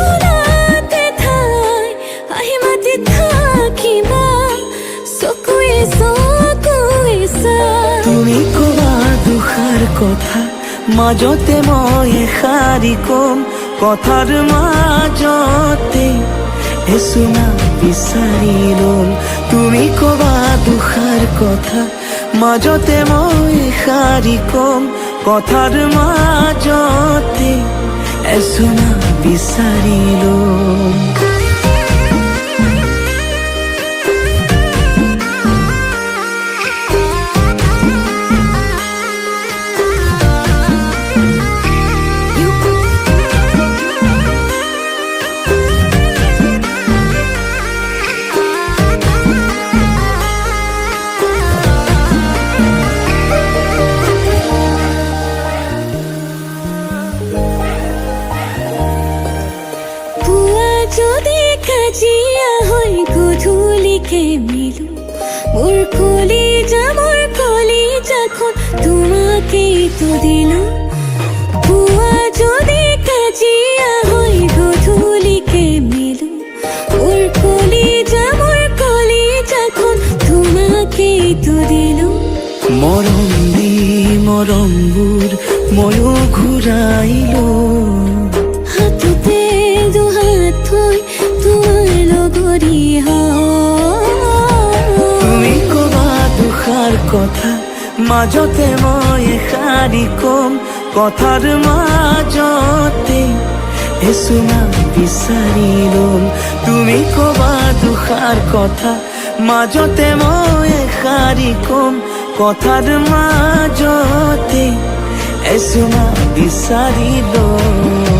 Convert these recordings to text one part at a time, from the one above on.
চকুলাতে ঠাই আহি মাতি থাকিবা চকুৱে চকুৱে চাই তুমি কবা দুষাৰ কথা মাজতে মই এষাৰি কম কথাৰ মাজতে এচুনা বিচাৰি লম তুমি কবা দুষাৰ কথা মাজতে মই এষাৰি কম কথাৰ মাজতে এচুনা বিচাৰি লম যদি কাজিয়া হয় গধূলিকে মিলো মোৰ কলিজাখন তোমাকেই তো দিলো পুৱা যদি কাজিয়া হয় গধূলিকে মিলো মোৰ কলিজাখন তোমাকেই তো দিলো মৰম দি মৰমবোৰ ময়ো ঘূৰাইলো হাততে দুহাত থৈ তোমাৰ লগৰী তুমি কবা দুষাৰ কথা মাজতে মই এষাৰি কম কথাৰ মাজতে এচুনা বিচাৰি লম তুমি কবা দুষাৰ কথা মাজতে মই এষাৰি কম কথাৰ মাজতে এচুনা বিচাৰি লম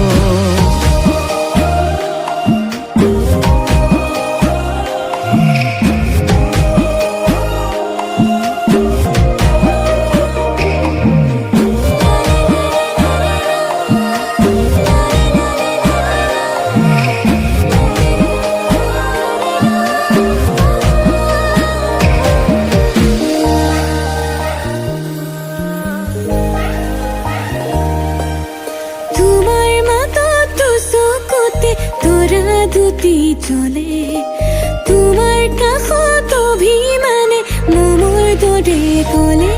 দুটি চলে তোমাৰ কাষত অভিমানে মমৰ দৰে কলে